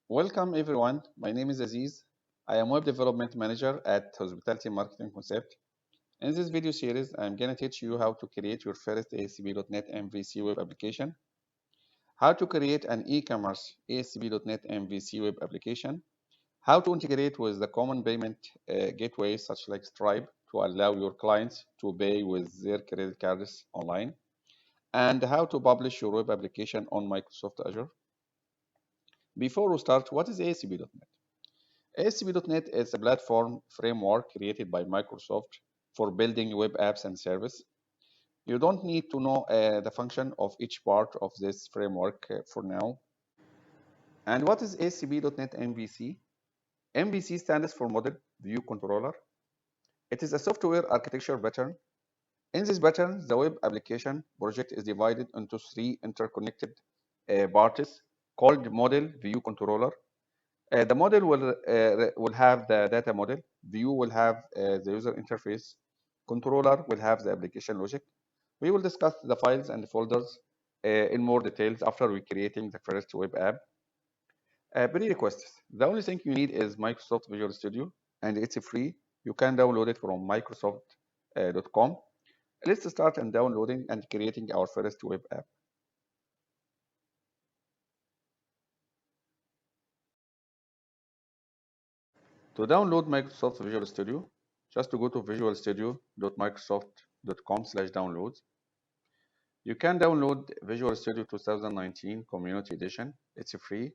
Welcome everyone. My name is Aziz. I am Web Development Manager at Hospitality Marketing Concept. In this video series, I'm going to teach you how to create your first ASP.NET MVC web application, how to create an e-commerce ASP.NET MVC web application, how to integrate with the common payment gateways such like Stripe to allow your clients to pay with their credit cards online, and how to publish your web application on Microsoft Azure. Before we start, what is ASP.NET? ASP.NET is a platform framework created by Microsoft for building web apps and services. You don't need to know the function of each part of this framework for now. And what is ASP.NET MVC? MVC stands for Model View Controller. It is a software architecture pattern. In this pattern, the web application project is divided into three interconnected parts called Model View Controller. The model will have the data model. View will have the user interface. Controller will have the application logic. We will discuss the files and the folders in more details after we creating the first web app. Pre-requests. The only thing you need is Microsoft Visual Studio, and it's free. You can download it from Microsoft.com. Let's start and downloading and creating our first web app. To download Microsoft Visual Studio, just to go to visualstudio.microsoft.com/downloads. You can download Visual Studio 2019 Community Edition. It's free,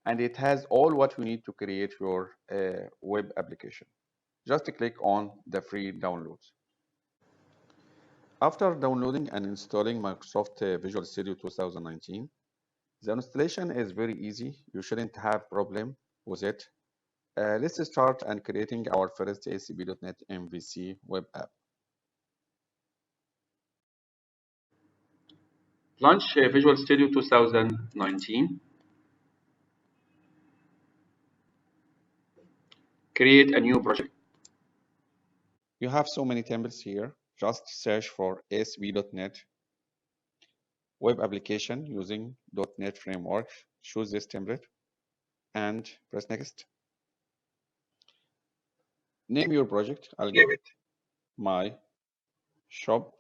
and it has all what you need to create your web application. Just click on the free downloads. After downloading and installing Microsoft Visual Studio 2019, the installation is very easy. You shouldn't have problem with it. Let's start and creating our first ASP.NET MVC web app. Launch Visual Studio 2019. Create a new project. You have so many templates here. Just search for ASP.NET web application using .NET framework. Choose this template and press next. Name your project. I'll give it my shop,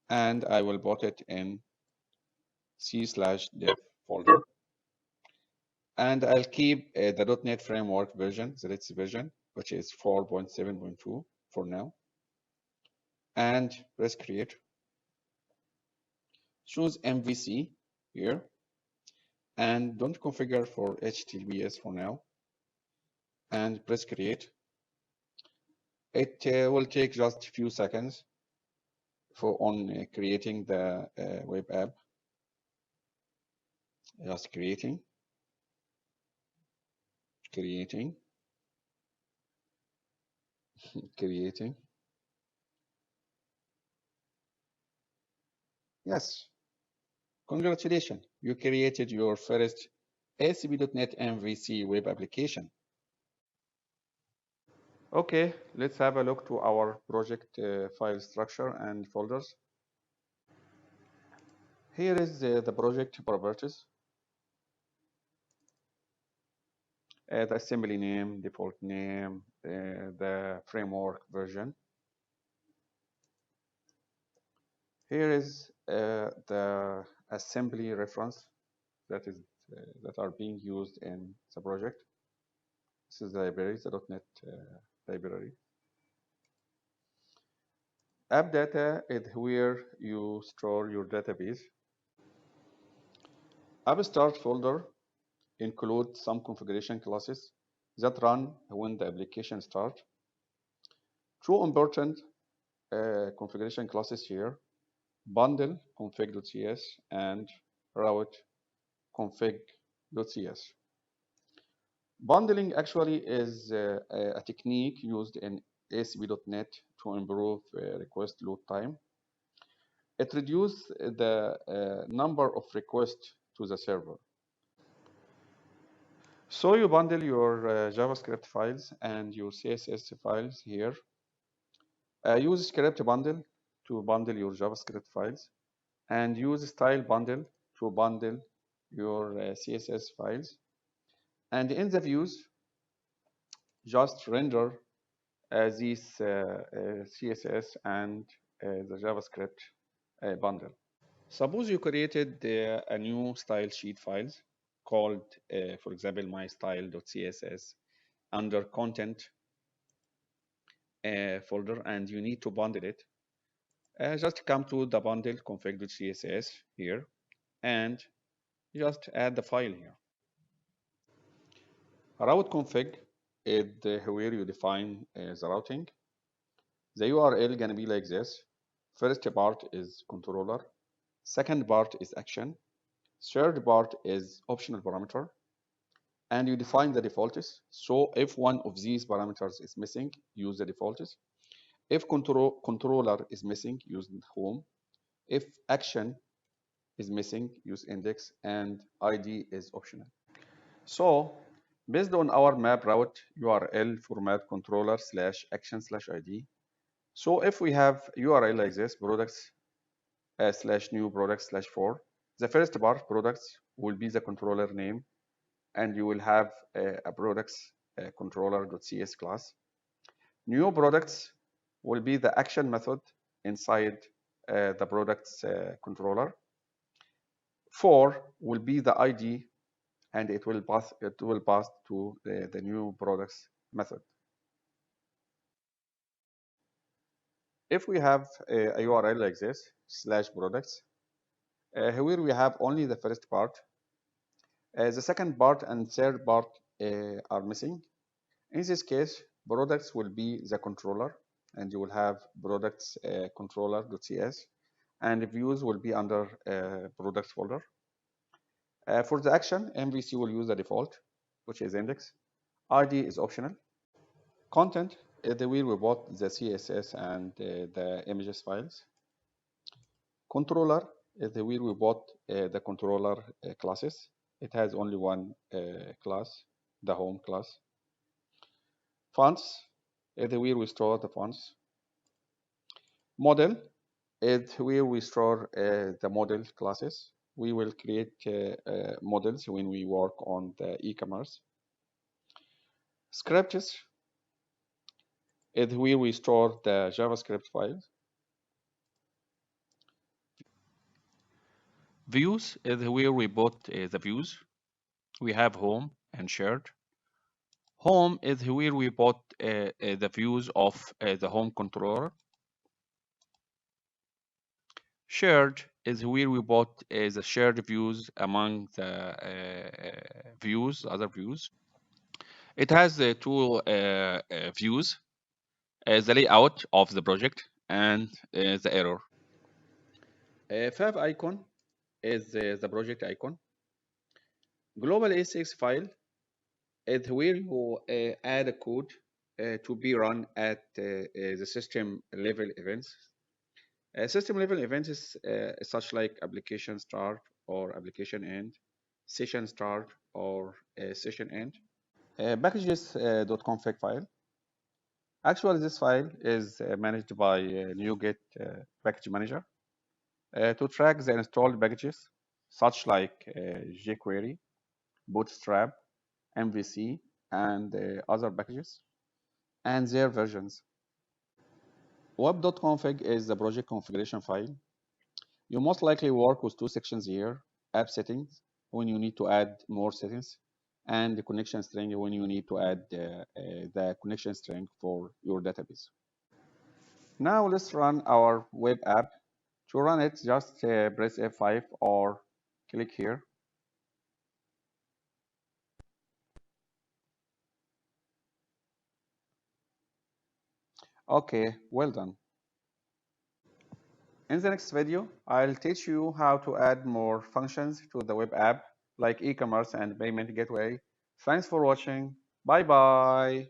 and I will put it in C/dev folder. And I'll keep the .NET framework version, the latest version, which is 4.7.2 for now. And press create. Choose MVC here. And don't configure for HTTPS for now. And press create. It will take just a few seconds for creating the web app. Just creating. Creating. Yes. Congratulations. You created your first ASP.NET MVC web application. Okay, let's have a look to our project file structure and folders. Here is the project properties. The assembly name, default name, the framework version. Here is the assembly reference that are being used in the project. This is the library, the .NET library. App data is where you store your database. App start folder includes some configuration classes that run when the application starts. Two important configuration classes here: bundle config.cs and route config.cs. Bundling actually is a technique used in ASP.NET to improve request load time. It reduces the number of requests to the server. So you bundle your JavaScript files and your CSS files here. Use script bundle to bundle your JavaScript files, and use style bundle to bundle your CSS files. And in the views, just render these CSS and the JavaScript bundle. Suppose you created a new style sheet files called, for example, mystyle.css under content folder, and you need to bundle it. Just come to the bundle config.css here and just add the file here. Route config is where you define the routing. The URL gonna be like this. First part is controller. Second part is action. Third part is optional parameter. And you define the defaults. So if one of these parameters is missing, use the defaults. If controller is missing, use home. If action is missing, use index, and ID is optional. So based on our map route URL format controller slash action slash ID. So if we have URL like this, products slash new products slash for, the first part products will be the controller name, and you will have a products controller.cs class. New products will be the action method inside the products controller. For will be the ID, and it will pass to the new products method. If we have a URL like this slash products, here we have only the first part. The second part and third part are missing. In this case, products will be the controller, and you will have products controller.cs, and views will be under products folder. For the action, MVC will use the default, which is index. ID is optional. Content is the where we bought the CSS and the images files. Controller is the where we bought the controller classes. It has only one class, the home class. Fonts is where we store the fonts. Model is where we store the model classes. We will create models when we work on the e-commerce. Scripts is where we store the JavaScript files. Views is where we put the views. We have home and shared. Home is where we put the views of the home controller. Shared is where we put the shared views among the other views. It has the two views, the layout of the project and the error. Fav icon is the project icon. Global ASX file is where you add a code to be run at the system level events. System level events is such like application start or application end, session start or session end. Packages.config file. Actually, this file is managed by NuGet package manager to track the installed packages, such like jQuery, Bootstrap, MVC, and other packages, and their versions. Web.config is the project configuration file. You most likely work with two sections here: app settings, when you need to add more settings, and the connection string when you need to add the connection string for your database. Now let's run our web app. To run it, just press F5 or click here. Okay, well done. In the next video, I'll teach you how to add more functions to the web app, like e-commerce and payment gateway. Thanks for watching. Bye-bye.